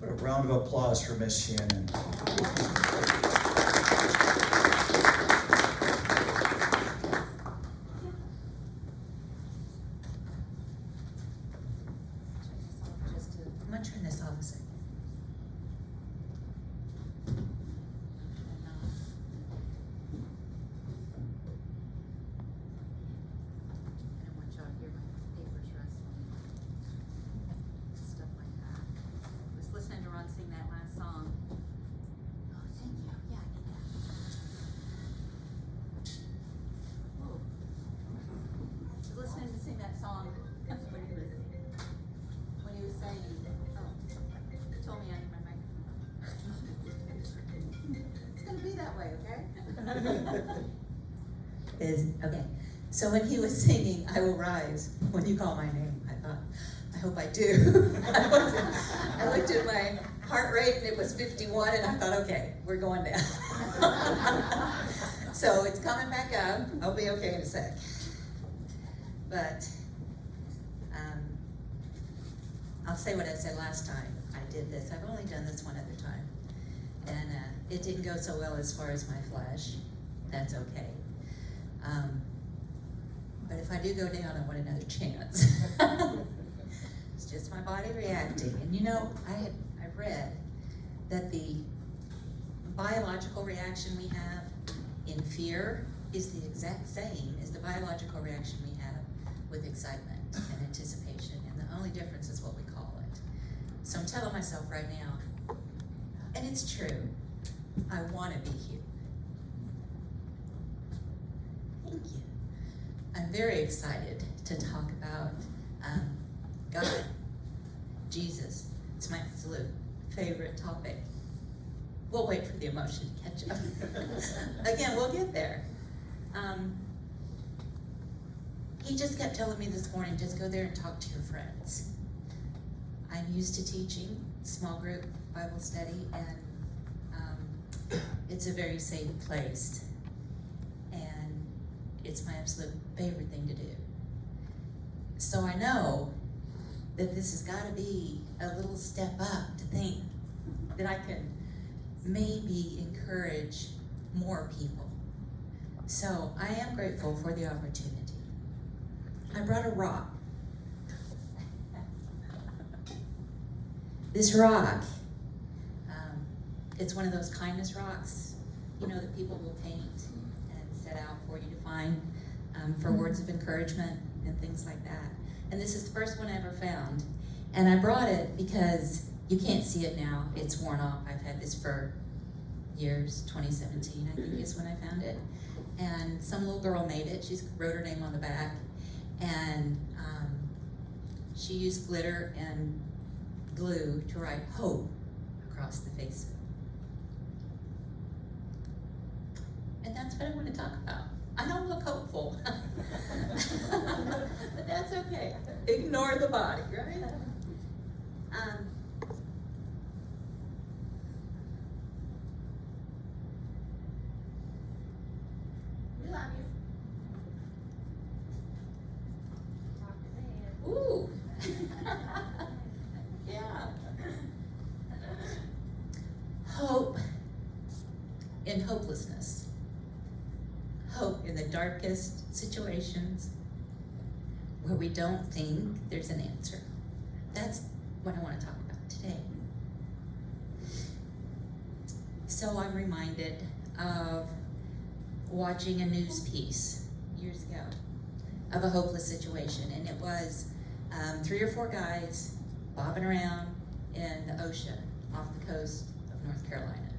What a round of applause for Miss Shannon. I'm going to turn this off a second. I don't want y'all to hear my papers rustling. Stuff like that. I was listening to Ron sing that last song. Oh, thank you. Yeah, I did that. Whoa. I was listening to sing that song when he was saying, he told me I need my microphone. It's gonna be that way, okay? Okay. So when he was singing, "I will rise when you call my name," I thought, I hope I do. I looked at my heart rate and it was 51, and I thought, okay, we're going down. So it's coming back up. I'll be okay in a sec. But I'll say what I said last time I did this. I've only done this one other time. And it didn't go so well as far as my flesh. That's okay. But if I do go down, I want another chance. It's just my body reacting. And you know, I read that the biological reaction we have in fear is the exact same as the biological reaction we have with excitement and anticipation. And the only difference is what we call it. So I'm telling myself right now, and it's true, I want to be here. Thank you. I'm very excited to talk about God, Jesus. It's my absolute favorite topic. We'll wait for the emotion to catch up. Again, we'll get there. He just kept telling me this morning, just go there and talk to your friends. I'm used to teaching small group Bible study, and it's a very safe place. And it's my absolute favorite thing to do. So I know that this has got to be a little step up to think that I can maybe encourage more people. So I am grateful for the opportunity. I brought a rock. This rock, it's one of those kindness rocks, you know, that people will paint and set out for you to find for words of encouragement and things like that. And this is the first one I ever found. And I brought it because you can't see it now. It's worn off. I've had this for years. 2017, I think, is when I found it. And some little girl made it. She wrote her name on the back. And she used glitter and glue to write hope across the face of it. And that's what I want to talk about. I don't look hopeful. But that's okay. Ignore the body, right? We love you. Ooh. Yeah. Hope in hopelessness. Hope in the darkest situations where we don't think there's an answer. That's what I want to talk about today. So I'm reminded of watching a news piece years ago of a hopeless situation, and it was 3 or 4 guys bobbing around in the ocean off the coast of North Carolina.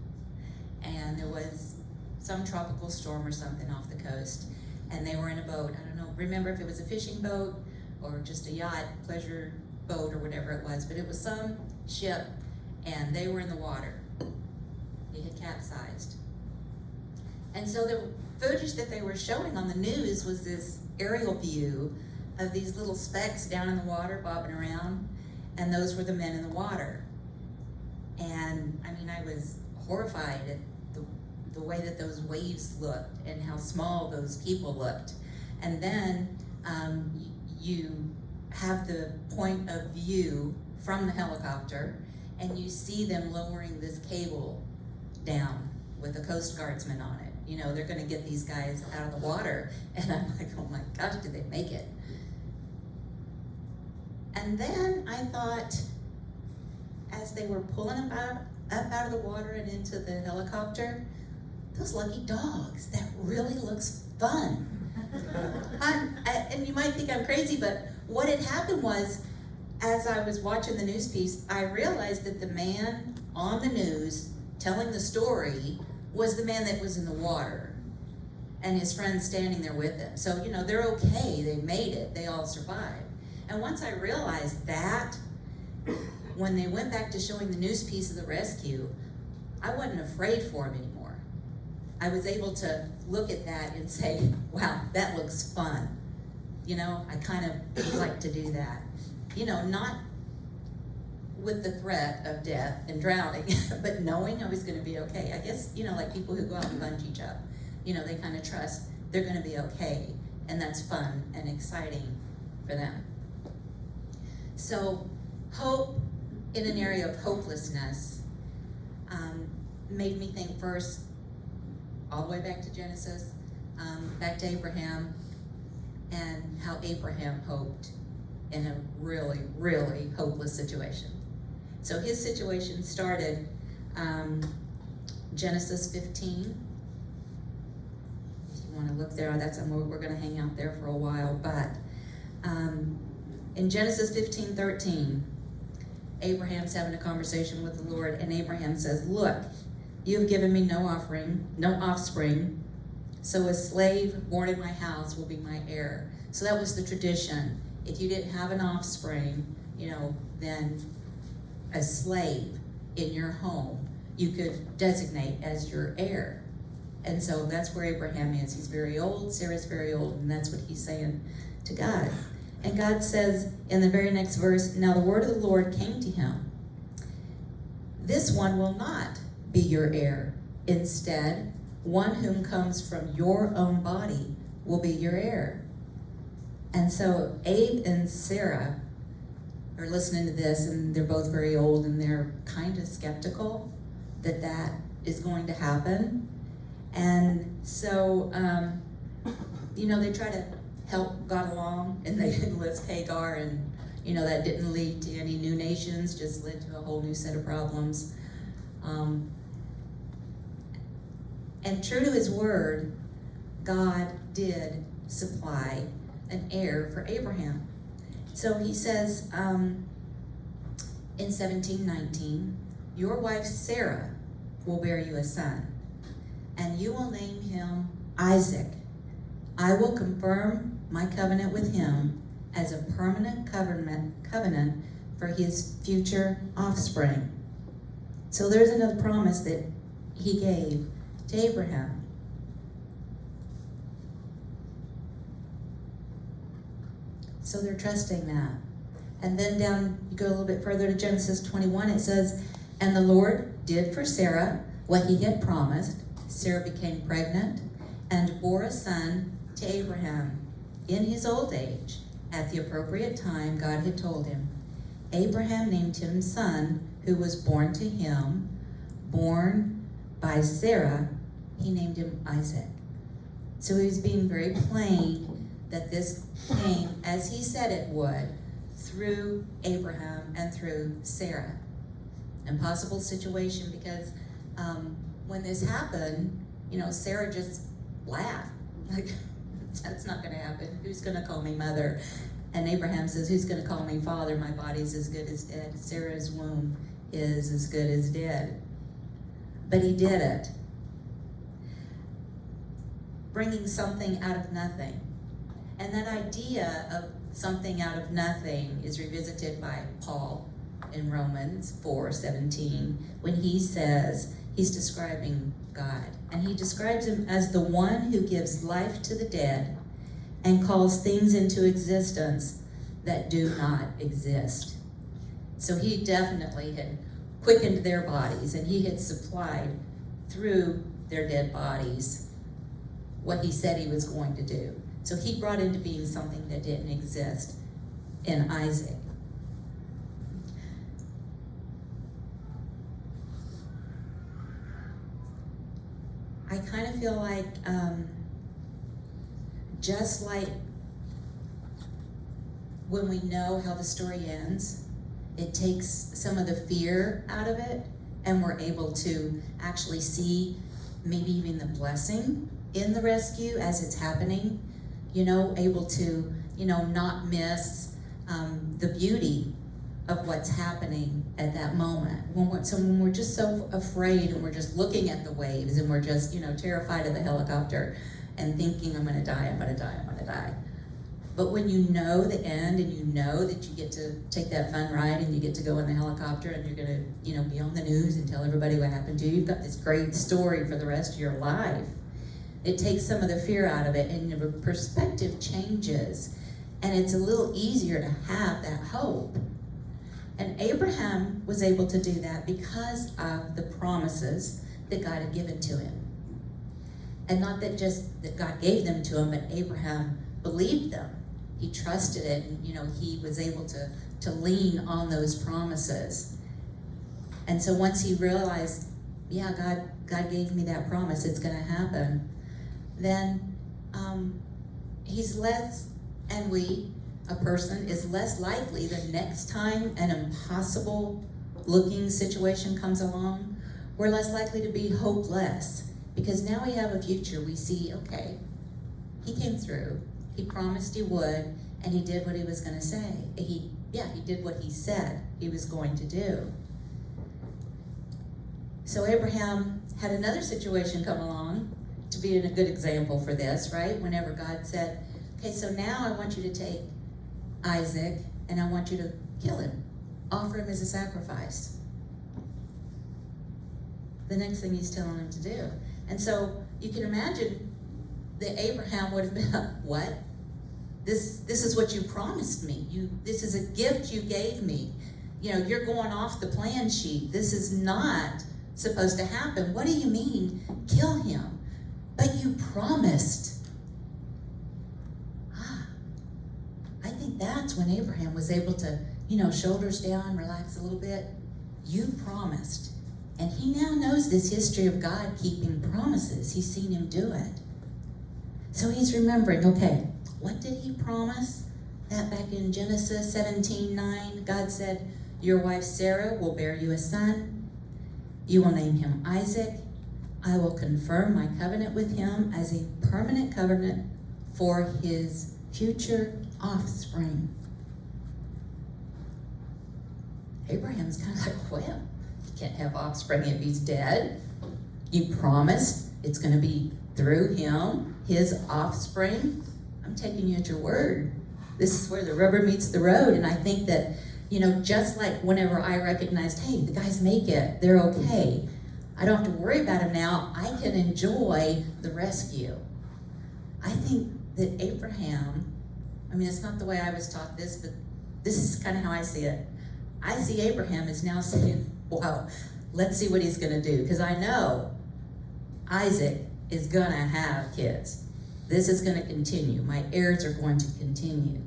And there was some tropical storm or something off the coast, and they were in a boat. I don't know, remember if it was a fishing boat or just a yacht, pleasure boat or whatever it was, but it was some ship, and they were in the water. It had capsized. And so the footage that they were showing on the news was this aerial view of these little specks down in the water bobbing around, and those were the men in the water. And I mean, I was horrified at the way that those waves looked and how small those people looked. And then you have the point of view from the helicopter, and you see them lowering this cable down with a Coast Guardsman on it. You know, they're gonna get these guys out of the water. And I'm like, oh my gosh, did they make it? And then I thought, as they were pulling them up out of the water and into the helicopter, those lucky dogs, that really looks fun. And you might think I'm crazy, but what had happened was, as I was watching the news piece, I realized that the man on the news telling the story was the man that was in the water, and his friend standing there with him. So, you know, they're okay, they made it, they all survived. And once I realized that, when they went back to showing the news piece of the rescue, I wasn't afraid for him anymore. I was able to look at that and say, wow, that looks fun. You know, I kind of would like to do that. You know, not with the threat of death and drowning, but knowing I was gonna be okay. I guess, you know, like people who go out and bungee jump, you know, they kind of trust they're gonna be okay, and that's fun and exciting for them. So hope in an area of hopelessness made me think first, all the way back to Genesis, back to Abraham, and how Abraham hoped in a really, really hopeless situation. So his situation started Genesis 15. If you want to look there, that's we're going to hang out there for a while. But in Genesis 15:13, Abraham's having a conversation with the Lord, and Abraham says, "Look, you have given me no offspring, so a slave born in my house will be my heir." So that was the tradition. If you didn't have an offspring, you know, then a slave in your home you could designate as your heir. And so that's where Abraham is. He's very old, Sarah's very old, and that's what he's saying to God. And God says in the very next verse, "Now the word of the Lord came to him. This one will not be your heir. Instead, one whom comes from your own body will be your heir." And so Abe and Sarah are listening to this, and they're both very old, and they're kind of skeptical that that is going to happen. And so, you know, they try to help God along, and they enlist Hagar, and, you know, that didn't lead to any new nations, just led to a whole new set of problems. And true to his word, God did supply an heir for Abraham. So he says in 17:19, "Your wife Sarah will bear you a son, and you will name him Isaac. I will confirm my covenant with him as a permanent covenant for his future offspring." So there's another promise that he gave to Abraham. So they're trusting that. And then down, you go a little bit further to Genesis 21, it says, "And the Lord did for Sarah what he had promised. Sarah became pregnant and bore a son to Abraham in his old age. At the appropriate time, God had told him. Abraham named him son, who was born to him, born by Sarah, he named him Isaac." So he was being very plain that this came, as he said it would, through Abraham and through Sarah. Impossible situation, because when this happened, you know, Sarah just laughed. Like, that's not going to happen. Who's going to call me mother? And Abraham says, "Who's going to call me father? My body's as good as dead. Sarah's womb is as good as dead." But he did it, bringing something out of nothing. And that idea of something out of nothing is revisited by Paul in Romans 4:17, when he says, he's describing God, and he describes him as the one who gives life to the dead and calls things into existence that do not exist. So he definitely had quickened their bodies, and he had supplied through their dead bodies what he said he was going to do. So he brought into being something that didn't exist in Isaac. I kind of feel like, just like when we know how the story ends, it takes some of the fear out of it, and we're able to actually see maybe even the blessing in the rescue as it's happening, able to, not miss the beauty of what's happening at that moment. When we're just so afraid and we're just looking at the waves and we're just, terrified of the helicopter and thinking, I'm gonna die, I'm gonna die, I'm gonna die. But when you know the end and you know that you get to take that fun ride and you get to go in the helicopter and you're gonna, be on the news and tell everybody what happened to you, you've got this great story for the rest of your life. It takes some of the fear out of it and your perspective changes, and it's a little easier to have that hope. And Abraham was able to do that because of the promises that God had given to him. And not that just that God gave them to him, but Abraham believed them. He trusted it, and he was able to lean on those promises. And so once he realized, yeah, God gave me that promise, it's gonna happen, then he's less, and a person is less likely the next time an impossible looking situation comes along, we're less likely to be hopeless, because now we have a future. We see, okay, he came through, he promised he would, and he did what he was going to say. He did what he said he was going to do. So Abraham had another situation come along to be a good example for this, right? Whenever God said, okay, so now I want you to take Isaac and I want you to kill him, offer him as a sacrifice. The next thing he's telling him to do. And so you can imagine that Abraham would have been like, what? This is what you promised me. This is a gift you gave me. You're going off the plan sheet. This is not supposed to happen. What do you mean, kill him? But you promised. I think that's when Abraham was able to, shoulders down, relax a little bit. You promised. And he now knows this history of God keeping promises. He's seen him do it. So he's remembering, okay, what did he promise? That back in Genesis 17:9, God said, your wife Sarah will bear you a son. You will name him Isaac. I will confirm my covenant with him as a permanent covenant for his future offspring. Abraham's kind of like, well, you can't have offspring if he's dead. You promised it's going to be through him, his offspring. I'm taking you at your word. This is where the rubber meets the road. And I think that, just like whenever I recognized, hey, the guys make it, they're okay. I don't have to worry about them now. I can enjoy the rescue. I think that Abraham, it's not the way I was taught this, but this is kind of how I see it. I see Abraham as now saying, wow, let's see what he's going to do. Because I know Isaac is going to have kids. This is going to continue. My heirs are going to continue.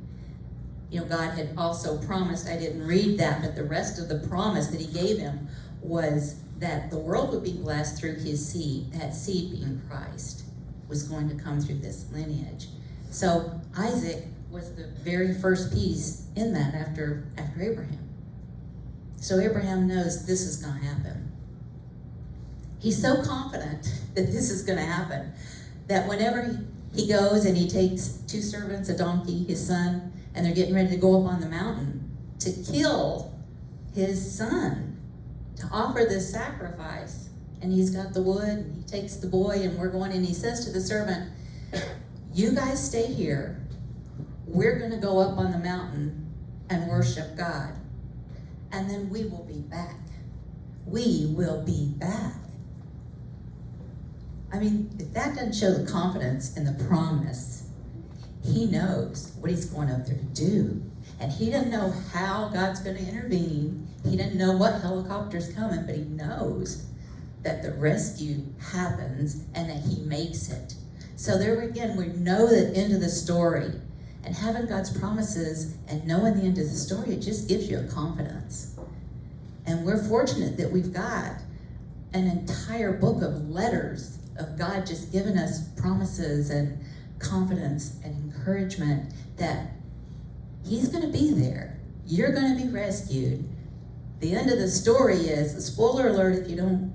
God had also promised, I didn't read that, but the rest of the promise that he gave him was that the world would be blessed through his seed. That seed being Christ was going to come through this lineage. So Isaac was the very first piece in that after Abraham. So Abraham knows this is going to happen. He's so confident that this is going to happen that whenever he goes and he takes two servants, a donkey, his son, and they're getting ready to go up on the mountain to kill his son, to offer this sacrifice. And he's got the wood, and he takes the boy, and we're going, and he says to the servant, you guys stay here. We're going to go up on the mountain and worship God. And then we will be back. We will be back. If that doesn't show the confidence in the promise, he knows what he's going up there to do. And he doesn't know how God's going to intervene. He doesn't know what helicopter's coming, but he knows that the rescue happens and that he makes it. So there again, we know the end of the story. And having God's promises and knowing the end of the story, it just gives you a confidence. And we're fortunate that we've got an entire book of letters of God just giving us promises and confidence and encouragement that he's going to be there. You're going to be rescued. The end of the story is, spoiler alert, if you don't,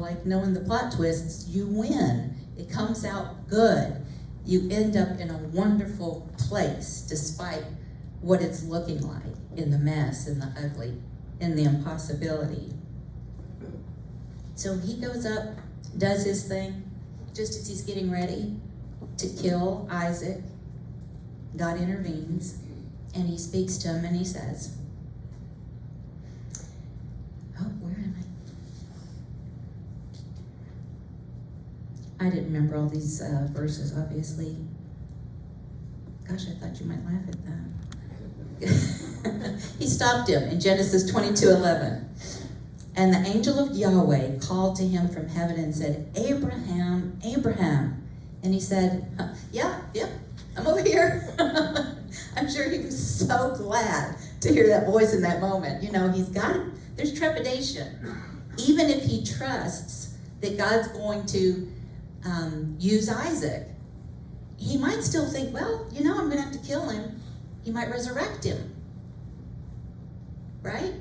like knowing the plot twists, you win. It comes out good. You end up in a wonderful place despite what it's looking like in the mess, in the ugly, in the impossibility. So he goes up, does his thing, just as he's getting ready to kill Isaac. God intervenes, and he speaks to him, and he says, where am I? I didn't remember all these verses, obviously. Gosh, I thought you might laugh at that. He stopped him in Genesis 22:11. And the angel of Yahweh called to him from heaven and said, Abraham, Abraham. And he said, yeah, I'm over here. I'm sure he was so glad to hear that voice in that moment. There's trepidation. Even if he trusts that God's going to use Isaac, he might still think, well, I'm going to have to kill him. He might resurrect him, right?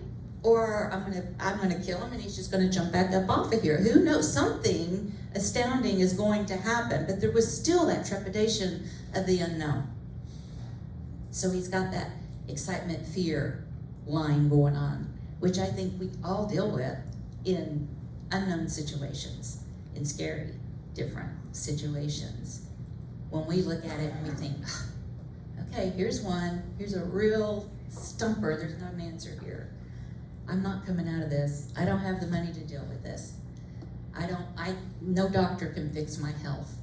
Or I'm going to kill him and he's just going to jump back up off of here. Who knows? Something astounding is going to happen, but there was still that trepidation of the unknown. So he's got that excitement, fear line going on, which I think we all deal with in unknown situations, in scary, different situations. When we look at it and we think, okay, here's a real stumper, there's not an answer here. I'm not coming out of this. I don't have the money to deal with this. No doctor can fix my health.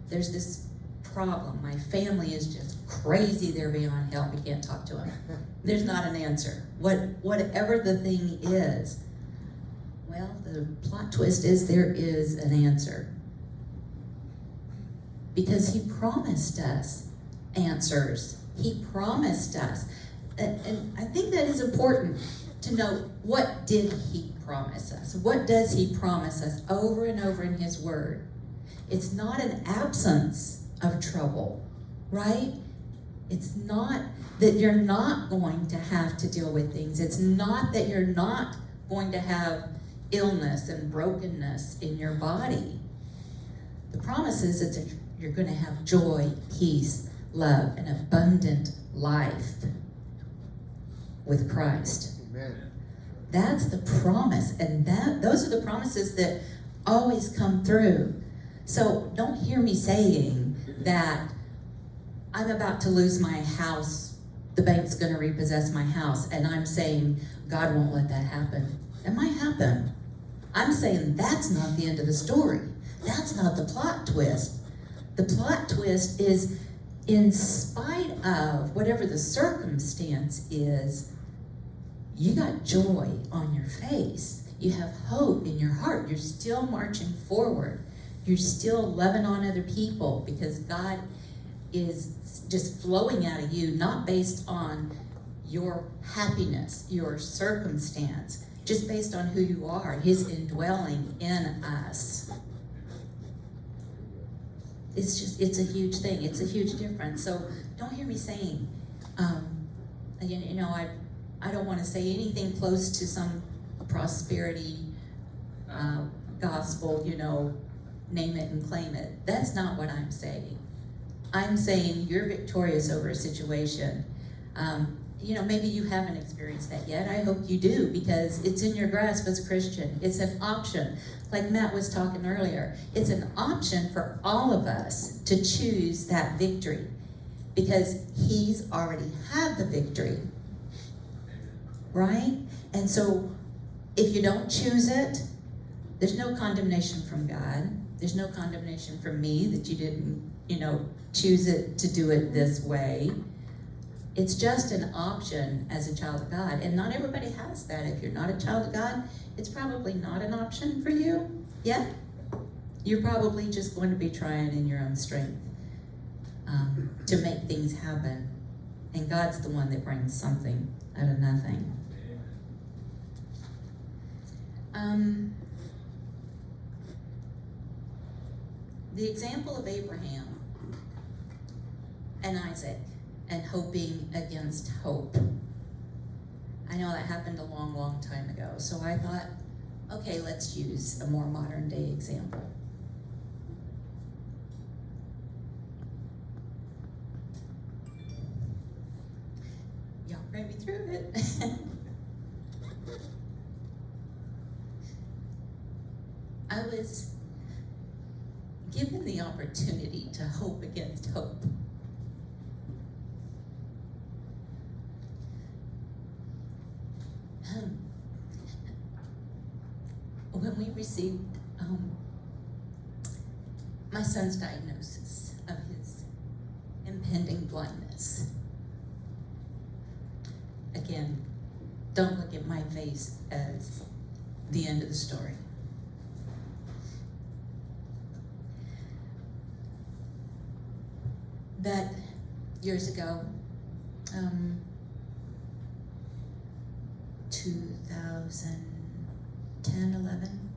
There's this problem. My family is just crazy. They're beyond help. We can't talk to them. There's not an answer. Whatever the thing is, well, the plot twist is there is an answer. Because he promised us answers. He promised us. And I think that is important to know, what did he promise us? What does he promise us over and over in his word? It's not an absence of trouble, right? It's not that you're not going to have to deal with things. It's not that you're not going to have illness and brokenness in your body. The promise is that you're going to have joy, peace, love, and abundant life with Christ. Amen. That's the promise, and those are the promises that always come through. So don't hear me saying that I'm about to lose my house, the bank's going to repossess my house, and I'm saying God won't let that happen. It might happen. I'm saying that's not the end of the story. That's not the plot twist. The plot twist is, in spite of whatever the circumstance is, you got joy on your face. You have hope in your heart. You're still marching forward. You're still loving on other people because God is just flowing out of you, not based on your happiness, your circumstance, just based on who you are, his indwelling in us. It's a huge thing. It's a huge difference. So don't hear me saying, I don't want to say anything close to some prosperity gospel, name it and claim it. That's not what I'm saying. I'm saying you're victorious over a situation. Maybe you haven't experienced that yet. I hope you do, because it's in your grasp as a Christian. It's an option. Like Matt was talking earlier, it's an option for all of us to choose that victory, because he's already had the victory, right? And so if you don't choose it, there's no condemnation from God. There's no condemnation from me that you didn't, choose it to do it this way. It's just an option as a child of God. And not everybody has that. If you're not a child of God, it's probably not an option for you yet. You're probably just going to be trying in your own strength to make things happen. And God's the one that brings something out of nothing. the example of Abraham and Isaac and hoping against hope. I know that happened a long, long time ago, so I thought, okay, let's use a more modern day example. Y'all pray me through it. I was given the opportunity to hope against hope. When we received my son's diagnosis of his impending blindness, again, don't look at my face as the end of the story. But years ago, 2010, 11,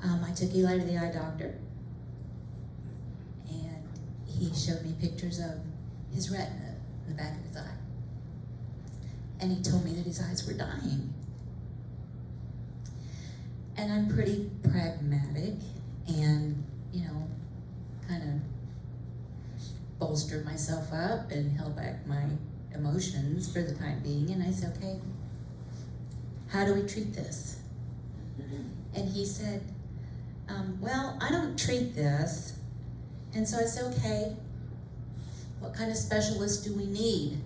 I took Eli to the eye doctor, and he showed me pictures of his retina in the back of his eye. And he told me that his eyes were dying. And I'm pretty pragmatic and, kind of bolstered myself up and held back my emotions for the time being. And I said, okay, how do we treat this? And he said, well, I don't treat this. And so I said, okay, what kind of specialist do we need?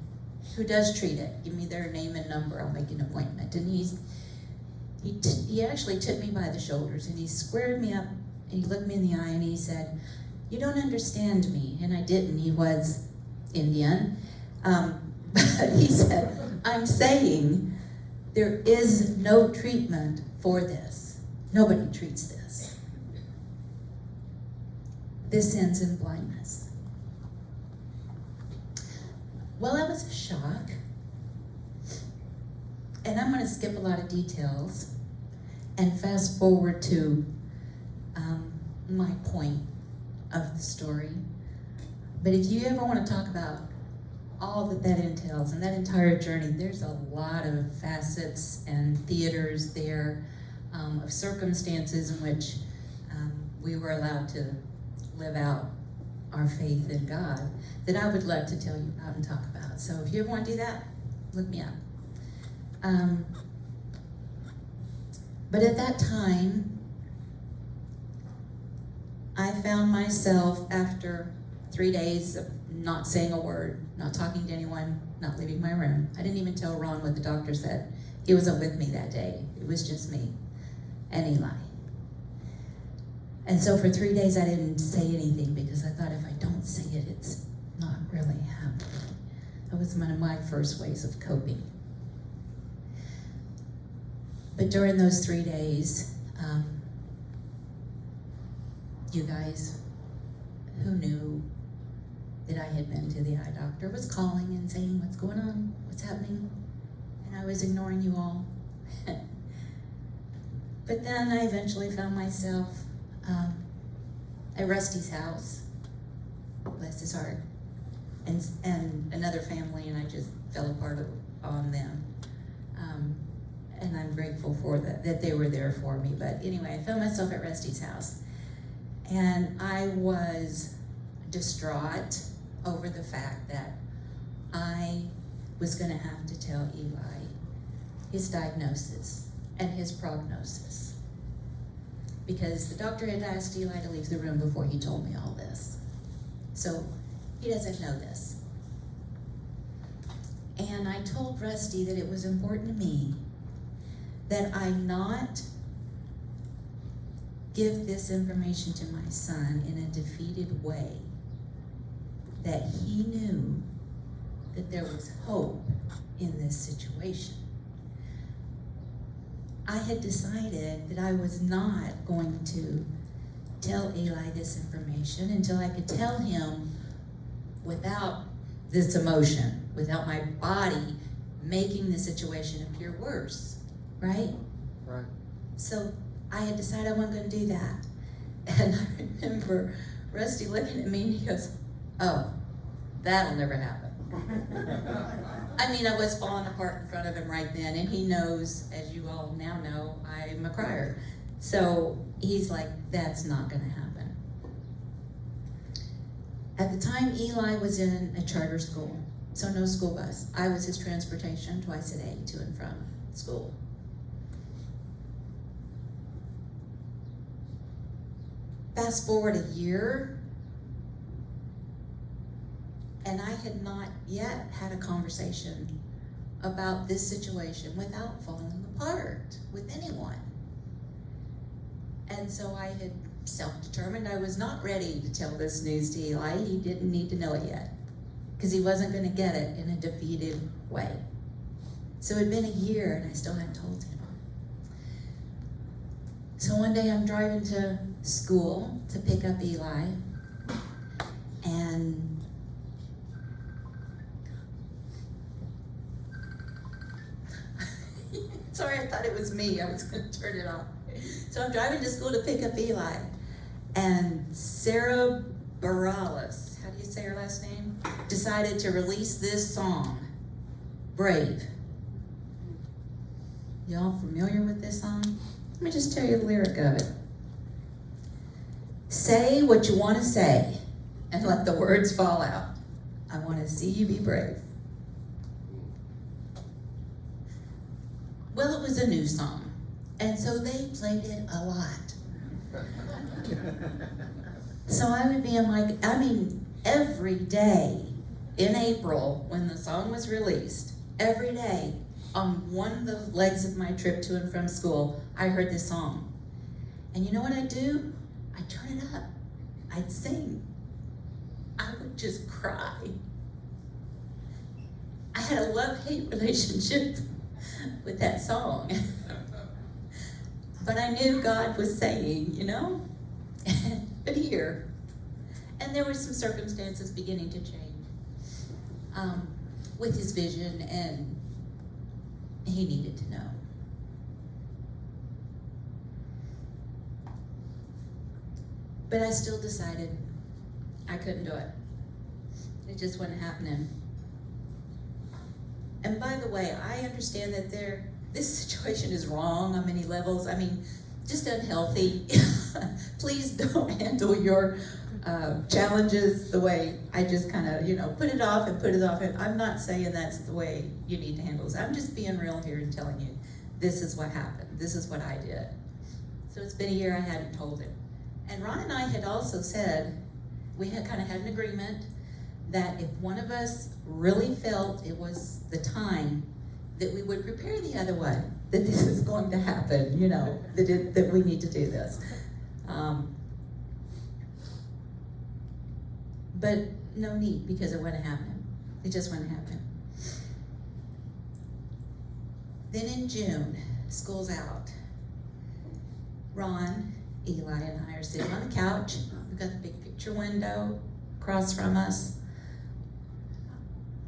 Who does treat it? Give me their name and number, I'll make an appointment. And he actually took me by the shoulders and he squared me up and he looked me in the eye and he said, you don't understand me. And I didn't. He was Indian. But he said, I'm saying there is no treatment for this. Nobody treats this. This ends in blindness. Well, that was a shock. And I'm going to skip a lot of details and fast forward to my point of the story. But if you ever want to talk about all that entails and that entire journey, there's a lot of facets and theaters there of circumstances in which we were allowed to live out our faith in God that I would love to tell you about and talk about. So if you ever want to do that, look me up. But at that time, I found myself after 3 days of not saying a word, not talking to anyone, not leaving my room. I didn't even tell Ron what the doctor said. He wasn't with me that day. It was just me and Eli. And so for 3 days I didn't say anything because I thought if I don't say it, it's not really happening. That was one of my first ways of coping. But during those 3 days, you guys who knew that I had been to the eye doctor was calling and saying, what's going on? What's happening? And I was ignoring you all. But then I eventually found myself at Rusty's house, bless his heart, and another family, and I just fell apart on them. And I'm grateful for that they were there for me. But anyway, I found myself at Rusty's house. And I was distraught over the fact that I was going to have to tell Eli his diagnosis and his prognosis. Because the doctor had asked Eli to leave the room before he told me all this. So he doesn't know this. And I told Rusty that it was important to me that I not give this information to my son in a defeated way, that he knew that there was hope in this situation. I had decided that I was not going to tell Eli this information until I could tell him without this emotion, without my body making the situation appear worse, right? Right. So I had decided I wasn't going to do that. And I remember Rusty looking at me and he goes, "Oh, that'll never happen." I mean, I was falling apart in front of him right then, and he knows, as you all now know, I'm a crier. So he's like, "That's not gonna happen." At the time, Eli was in a charter school, so no school bus. I was his transportation twice a day to and from school. Fast forward a year, and I had not yet had a conversation about this situation without falling apart with anyone. And so I had self-determined I was not ready to tell this news to Eli. He didn't need to know it yet, because he wasn't going to get it in a defeated way. So it had been a year, and I still hadn't told him. So one day I'm driving to school to pick up Eli, and sorry, I thought it was me. I was going to turn it off. So I'm driving to school to pick up Eli, and Sarah Bareilles, how do you say her last name, decided to release this song, Brave. Y'all familiar with this song? Let me just tell you the lyric of it. Say what you want to say and let the words fall out. I want to see you be brave. Well, it was a new song, and so they played it a lot. So I would be every day in April when the song was released, every day on one of the legs of my trip to and from school, I heard this song. And you know what I'd do? I'd turn it up. I'd sing. I would just cry. I had a love-hate relationship with that song. But I knew God was saying, but here. And there were some circumstances beginning to change with his vision, and he needed to know. But I still decided I couldn't do it. It just wasn't happening. And by the way, I understand that this situation is wrong on many levels. Just unhealthy. Please don't handle your challenges the way I just kind of, put it off and put it off. And I'm not saying that's the way you need to handle this. I'm just being real here and telling you, this is what happened. This is what I did. So it's been a year I hadn't told him. And Ron and I had also said, we had kind of had an agreement that if one of us really felt it was the time, that we would prepare the other one, that this is going to happen, that we need to do this. But no need, because it wasn't happening. It just wasn't happening. Then in June, school's out. Ron, Eli, and I are sitting on the couch. We've got the big picture window across from us.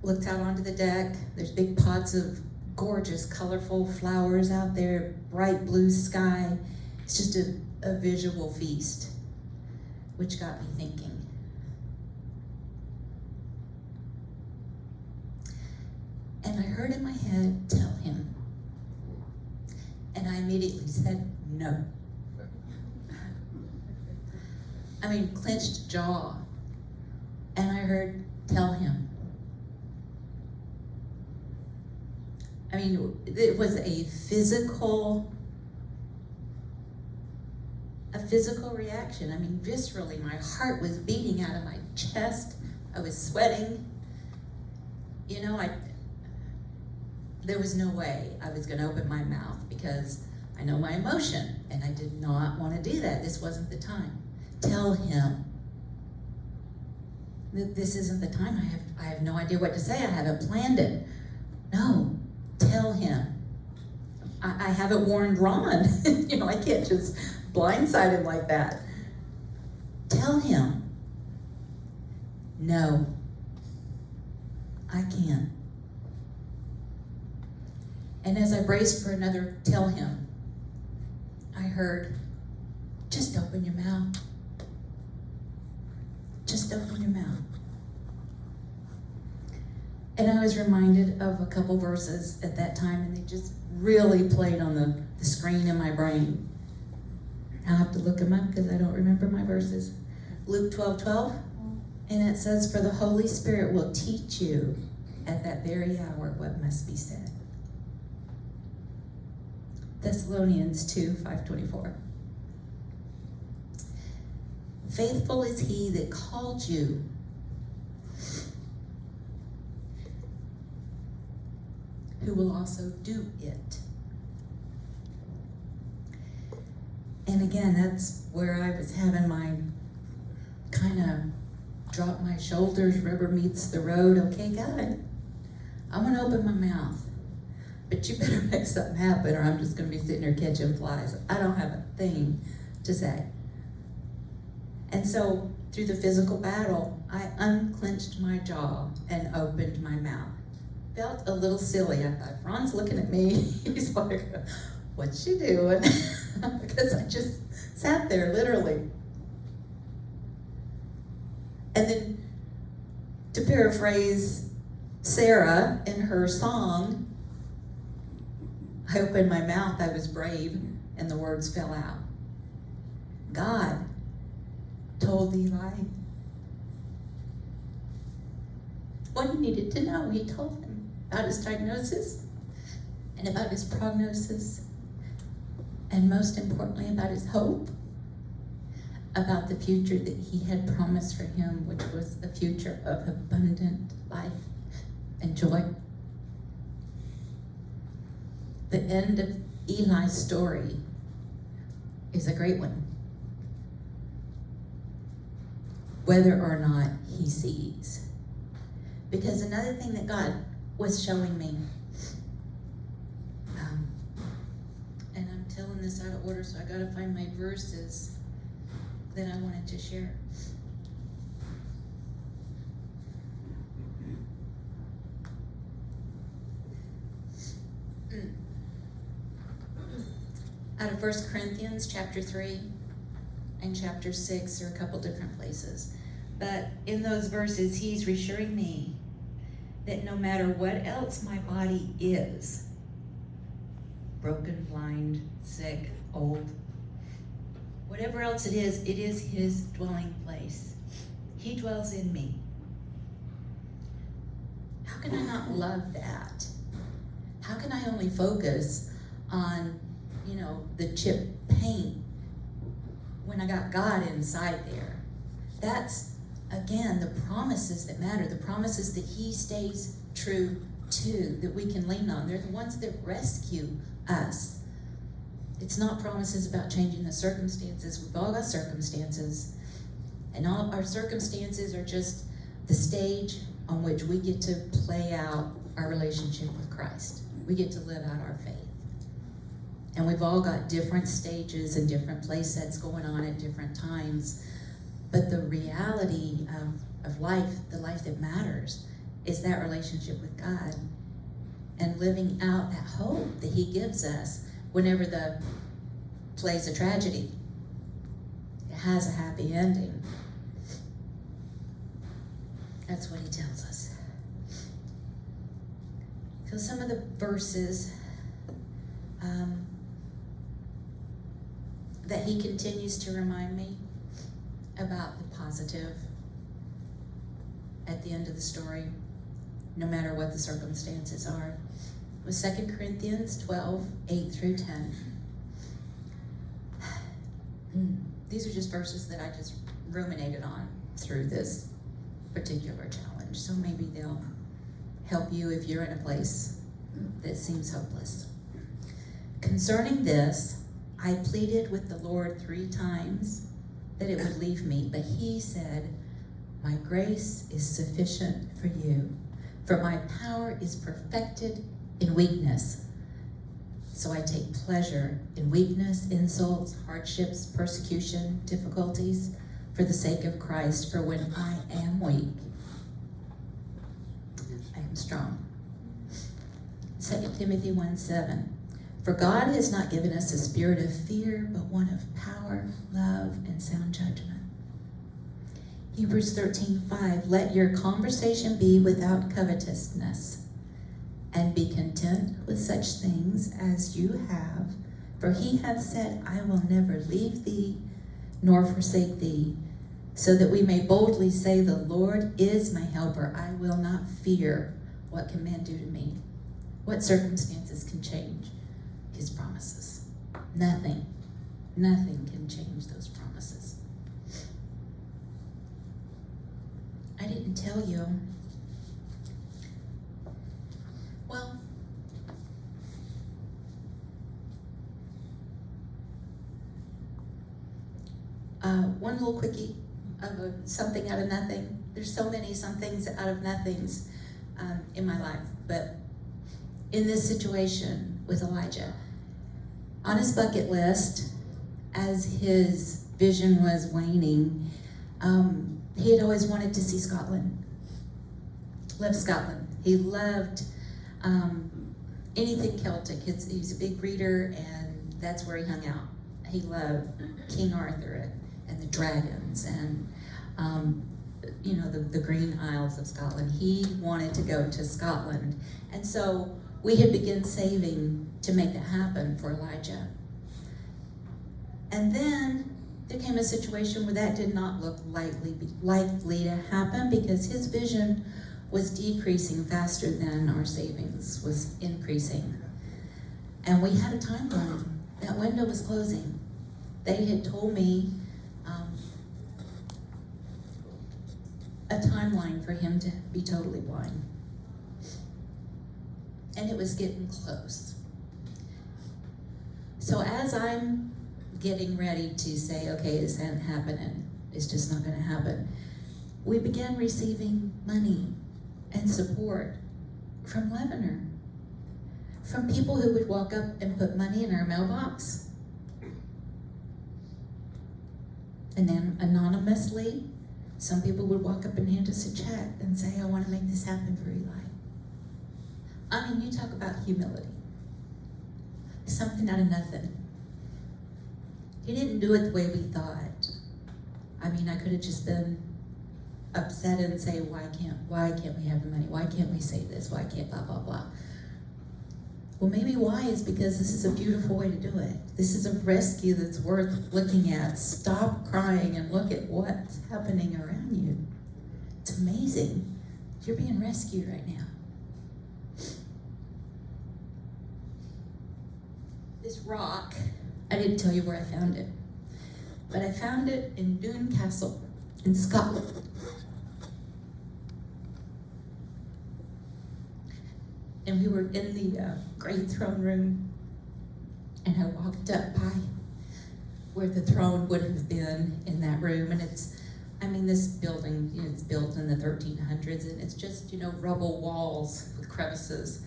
Looked out onto the deck. There's big pots of gorgeous, colorful flowers out there, bright blue sky. It's just a visual feast, which got me thinking. And I heard in my head, tell him. And I immediately said, no. Clenched jaw. And I heard, tell him. It was a physical reaction. Viscerally, my heart was beating out of my chest. I was sweating. There was no way I was going to open my mouth, because I know my emotion, and I did not want to do that. This wasn't the time. Tell him that this isn't the time. I have no idea what to say. I haven't planned it. No, tell him. I haven't warned Ron. I can't just blindside him like that. Tell him. No, I can't. And as I braced for another tell him, I heard, Just open your mouth. Just open your mouth. And I was reminded of a couple verses at that time, and they just really played on the screen in my brain. I'll have to look them up because I don't remember my verses. Luke 12:12, and it says, "For the Holy Spirit will teach you at that very hour what must be said." Thessalonians 2:5-24. "Faithful is he that called you, who will also do it." And again, that's where I was having my kind of drop my shoulders, rubber meets the road. Okay, God, I'm going to open my mouth, but you better make something happen or I'm just going to be sitting here catching flies. I don't have a thing to say. And so through the physical battle, I unclenched my jaw and opened my mouth. Felt a little silly. I thought, Ron's looking at me. He's like, "What's she doing?" Because I just sat there, literally. And then, to paraphrase Sarah in her song, I opened my mouth, I was brave, and the words fell out. God told Eli what he needed to know. He told him about his diagnosis and about his prognosis, and most importantly, about his hope, about the future that he had promised for him, which was a future of abundant life and joy. The end of Eli's story is a great one, whether or not he sees. Because another thing that God was showing me, and I'm telling this out of order, so I gotta find my verses that I wanted to share. Out of 1 Corinthians chapter 3 and chapter 6 are a couple different places. But in those verses, he's reassuring me that no matter what else my body is, broken, blind, sick, old, whatever else it is his dwelling place. He dwells in me. How can I not love that? How can I only focus on, the chip paint when I got God inside there? That's, again, the promises that matter, the promises that he stays true to, that we can lean on. They're the ones that rescue us. It's not promises about changing the circumstances. We've all got circumstances, and all our circumstances are just the stage on which we get to play out our relationship with Christ. We get to live out our faith. And we've all got different stages and different play sets going on at different times. But the reality of life, the life that matters, is that relationship with God and living out that hope that he gives us whenever the play's a tragedy. It has a happy ending. That's what he tells us. So some of the verses that he continues to remind me about the positive at the end of the story, no matter what the circumstances are, was 2 Corinthians 12:8-10. These are just verses that I just ruminated on through this particular challenge. So maybe they'll help you if you're in a place that seems hopeless. "Concerning this, I pleaded with the Lord 3 times that it would leave me, but he said, 'My grace is sufficient for you, for my power is perfected in weakness.' So I take pleasure in weakness, insults, hardships, persecution, difficulties, for the sake of Christ. For when I am weak, I am strong." 2 Timothy 1:7. For God has not given us a spirit of fear, but one of power, love, and sound judgment. Hebrews 13:5, let your conversation be without covetousness, and be content with such things as you have. For he hath said, I will never leave thee, nor forsake thee, so that we may boldly say, the Lord is my helper. I will not fear what can man do to me. What circumstances can change his promises? Nothing can change those promises. I didn't tell you. Well, one little quickie of something out of nothing. There's so many somethings out of nothings in my life, but in this situation with Elijah, on his bucket list, as his vision was waning, he had always wanted to see Scotland. Loved Scotland. He loved anything Celtic. He's a big reader, and that's where he hung out. He loved King Arthur and the dragons and the Green Isles of Scotland. He wanted to go to Scotland, and so we had begun saving to make that happen for Elijah. And then there came a situation where that did not look likely to happen, because his vision was decreasing faster than our savings was increasing. And we had a timeline. That window was closing. They had told me a timeline for him to be totally blind. And it was getting close. So as I'm getting ready to say, okay, this ain't happening, it's just not gonna happen, we began receiving money and support from Leavener, from people who would walk up and put money in our mailbox. And then anonymously, some people would walk up and hand us a check and say, I want to make this happen for Eli. I mean, you talk about humility. Something out of nothing. He didn't do it the way we thought. I mean, I could have just been upset and say, why can't we have the money? Why can't we say this? Why can't blah, blah, blah? Well, maybe why is because this is a beautiful way to do it. This is a rescue that's worth looking at. Stop crying and look at what's happening around you. It's amazing. You're being rescued right now. This rock, I didn't tell you where I found it, but I found it in Doune Castle in Scotland. And we were in the great throne room, and I walked up by where the throne would have been in that room. And this building, it's built in the 1300s, and it's just, rubble walls with crevices.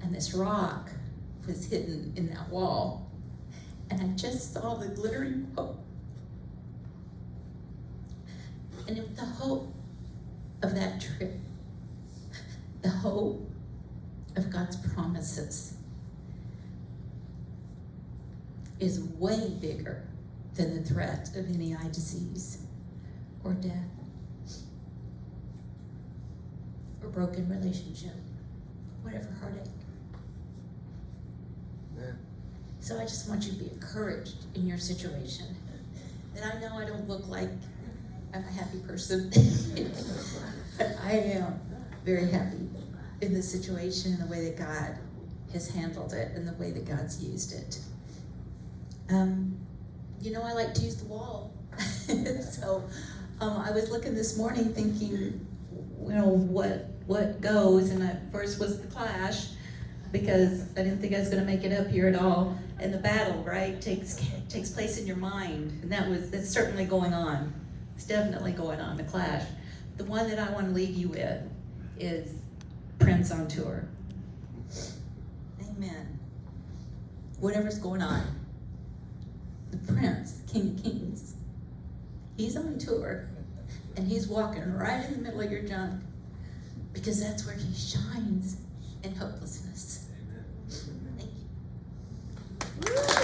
And this rock was hidden in that wall. And I just saw the glittering hope. And it was the hope of that trip, the hope of God's promises, is way bigger than the threat of any eye disease or death or broken relationship, whatever heartache. Amen. So I just want you to be encouraged in your situation. And I know I don't look like I'm a happy person, but I am very happy in this situation, and the way that God has handled it and the way that God's used it. I like to use the wall. So I was looking this morning thinking, what goes, and first was the Clash, because I didn't think I was going to make it up here at all. And the battle, right, takes place in your mind, and that's certainly going on. It's definitely going on, the Clash. The one that I want to leave you with is Prince on tour. Amen. Whatever's going on, the Prince, King of Kings, he's on tour, and he's walking right in the middle of your junk, because that's where he shines in hopelessness. Thank you. Woo!